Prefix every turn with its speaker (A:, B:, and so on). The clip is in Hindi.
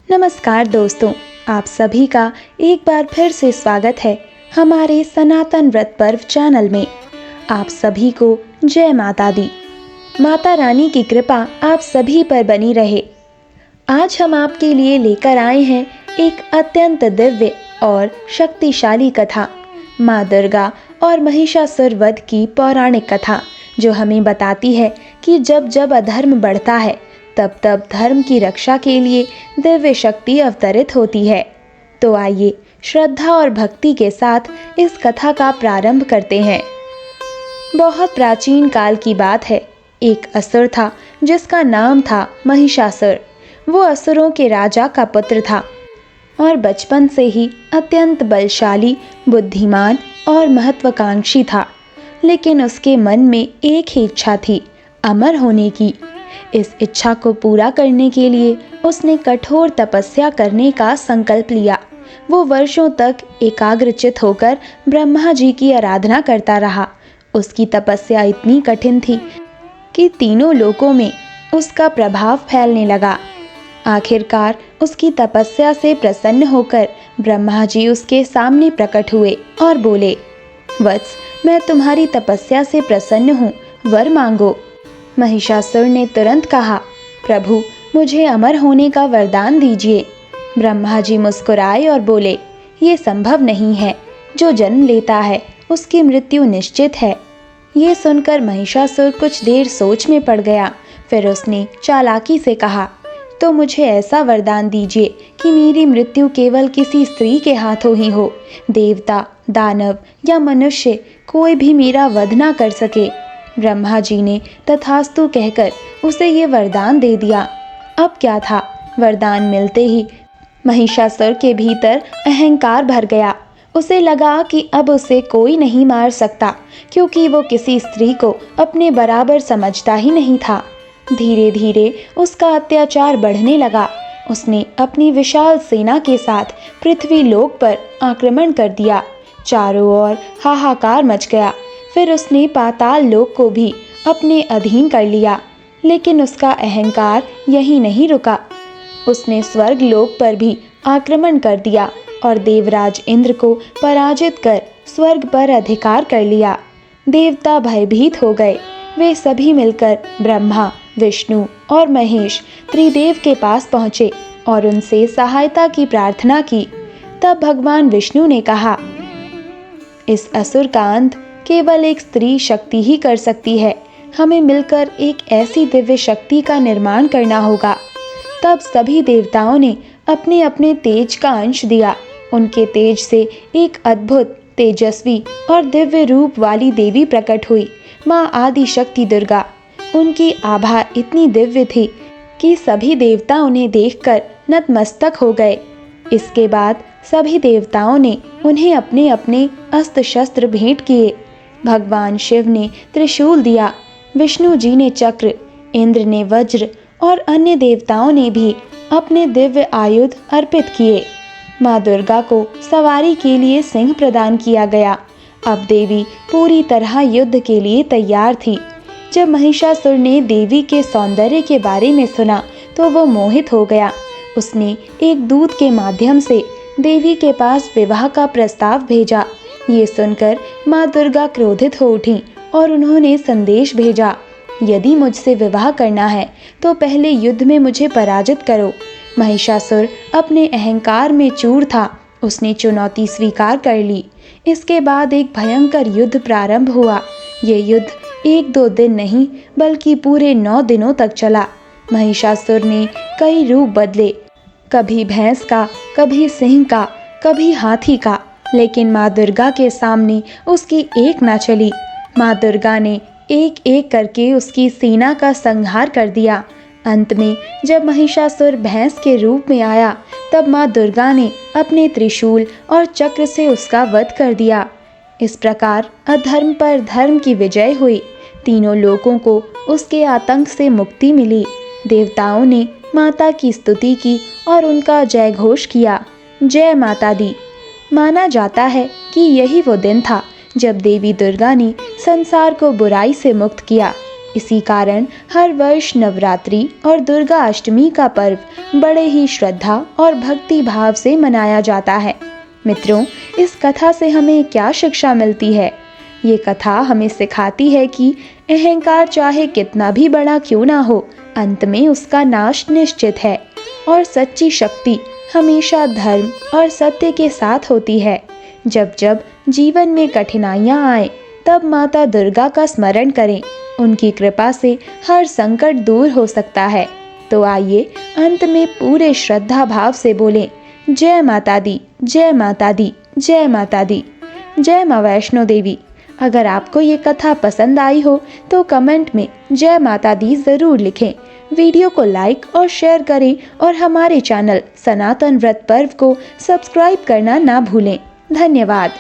A: नमस्कार दोस्तों, आप सभी का एक बार फिर से स्वागत है हमारे सनातन व्रत पर्व चैनल में। आप सभी को जय माता दी। माता रानी की कृपा आप सभी पर बनी रहे। आज हम आपके लिए लेकर आए हैं एक अत्यंत दिव्य और शक्तिशाली कथा, माँ दुर्गा और महिषासुर वध की पौराणिक कथा, जो हमें बताती है कि जब जब अधर्म बढ़ता है तब तब धर्म की रक्षा के लिए दिव्य शक्ति अवतरित होती है। तो आइए श्रद्धा और भक्ति के साथ इस कथा का प्रारंभ करते हैं। बहुत प्राचीन काल की बात है। एक असुर था जिसका नाम था महिषासुर। वो असुरों के राजा का पुत्र था और बचपन से ही अत्यंत बलशाली, बुद्धिमान और महत्वाकांक्षी था। लेकिन उसके मन में एक ही इच्छा थी, अमर होने की। इस इच्छा को पूरा करने के लिए उसने कठोर तपस्या करने का संकल्प लिया। वो वर्षों तक एकाग्रचित होकर ब्रह्मा जी की आराधना करता रहा। उसकी तपस्या इतनी कठिन थी कि तीनों लोकों में उसका प्रभाव फैलने लगा। आखिरकार उसकी तपस्या से प्रसन्न होकर ब्रह्मा जी उसके सामने प्रकट हुए और बोले, वत्स, मैं तुम्हारी तपस्या से प्रसन्न हूँ, वर मांगो। महिषासुर ने तुरंत कहा, प्रभु, मुझे अमर होने का वरदान दीजिए। ब्रह्मा जी मुस्कुराए और बोले, ये संभव नहीं है। जो जन्म लेता है उसकी मृत्यु निश्चित है। ये सुनकर महिषासुर कुछ देर सोच में पड़ गया। फिर उसने चालाकी से कहा, तो मुझे ऐसा वरदान दीजिए कि मेरी मृत्यु केवल किसी स्त्री के हाथों ही हो। देवता, दानव या मनुष्य कोई भी मेरा वध ना कर सके। ब्रह्मा जी ने तथास्तु कहकर उसे ये वरदान दे दिया। अब क्या था, वरदान मिलते ही महिषासुर के भीतर अहंकार भर गया। उसे लगा कि अब उसे कोई नहीं मार सकता, क्योंकि वो किसी स्त्री को अपने बराबर समझता ही नहीं था। धीरे धीरे उसका अत्याचार बढ़ने लगा। उसने अपनी विशाल सेना के साथ पृथ्वी लोक पर आक्रमण कर दिया। चारों ओर हाहाकार मच गया। फिर उसने पाताल लोक को भी अपने अधीन कर लिया। लेकिन उसका अहंकार यहीं नहीं रुका। उसने स्वर्ग लोक पर भी आक्रमण कर दिया और देवराज इंद्र को पराजित कर स्वर्ग पर अधिकार कर लिया। देवता भयभीत हो गए। वे सभी मिलकर ब्रह्मा, विष्णु और महेश त्रिदेव के पास पहुँचे और उनसे सहायता की प्रार्थना की। तब भगवान विष्णु ने कहा, इस असुर का अंत केवल एक स्त्री शक्ति ही कर सकती है। हमें मिलकर एक ऐसी दिव्य शक्ति का निर्माण करना होगा। तब सभी देवताओं ने अपने अपने तेज का अंश दिया। उनके तेज से एक अद्भुत, तेजस्वी और दिव्य रूप वाली देवी प्रकट हुई, माँ आदि शक्ति दुर्गा। उनकी आभा इतनी दिव्य थी कि सभी देवता उन्हें देखकर नतमस्तक हो गए। इसके बाद सभी देवताओं ने उन्हें अपने अपने अस्त्र शस्त्र भेंट किए। भगवान शिव ने त्रिशूल दिया, विष्णु जी ने चक्र, इंद्र ने वज्र और अन्य देवताओं ने भी अपने दिव्य आयुध अर्पित किए। माँ दुर्गा को सवारी के लिए सिंह प्रदान किया गया। अब देवी पूरी तरह युद्ध के लिए तैयार थी। जब महिषासुर ने देवी के सौंदर्य के बारे में सुना तो वो मोहित हो गया। उसने एक दूत के माध्यम से देवी के पास विवाह का प्रस्ताव भेजा। ये सुनकर माँ दुर्गा क्रोधित हो उठी और उन्होंने संदेश भेजा, यदि मुझसे विवाह करना है तो पहले युद्ध में मुझे पराजित करो। महिषासुर अपने अहंकार में चूर था। उसने चुनौती स्वीकार कर ली। इसके बाद एक भयंकर युद्ध प्रारंभ हुआ। ये युद्ध 1-2 दिन नहीं बल्कि पूरे 9 दिनों तक चला। महिषासुर ने कई रूप बदले, कभी भैंस का, कभी सिंह का, कभी हाथी का, लेकिन माँ दुर्गा के सामने उसकी एक ना चली। माँ दुर्गा ने एक एक करके उसकी सेना का संहार कर दिया। अंत में जब महिषासुर भैंस के रूप में आया तब माँ दुर्गा ने अपने त्रिशूल और चक्र से उसका वध कर दिया। इस प्रकार अधर्म पर धर्म की विजय हुई। तीनों लोगों को उसके आतंक से मुक्ति मिली। देवताओं ने माता की स्तुति की और उनका जय घोष किया, जय माता दी। माना जाता है कि यही वो दिन था जब देवी दुर्गा ने संसार को बुराई से मुक्त किया। इसी कारण हर वर्ष नवरात्रि और दुर्गा अष्टमी का पर्व बड़े ही श्रद्धा और भक्ति भाव से मनाया जाता है। मित्रों, इस कथा से हमें क्या शिक्षा मिलती है? ये कथा हमें सिखाती है कि अहंकार चाहे कितना भी बड़ा क्यों ना हो, अंत में उसका नाश निश्चित है और सच्ची शक्ति हमेशा धर्म और सत्य के साथ होती है। जब जब जीवन में कठिनाइयाँ आए तब माता दुर्गा का स्मरण करें, उनकी कृपा से हर संकट दूर हो सकता है। तो आइए अंत में पूरे श्रद्धा भाव से बोलें, जय माता दी, जय माता दी, जय माता दी, जय माँ वैष्णो देवी। अगर आपको ये कथा पसंद आई हो तो कमेंट में जय माता दी ज़रूर लिखें। वीडियो को लाइक और शेयर करें और हमारे चैनल सनातन व्रत पर्व को सब्सक्राइब करना ना भूलें। धन्यवाद।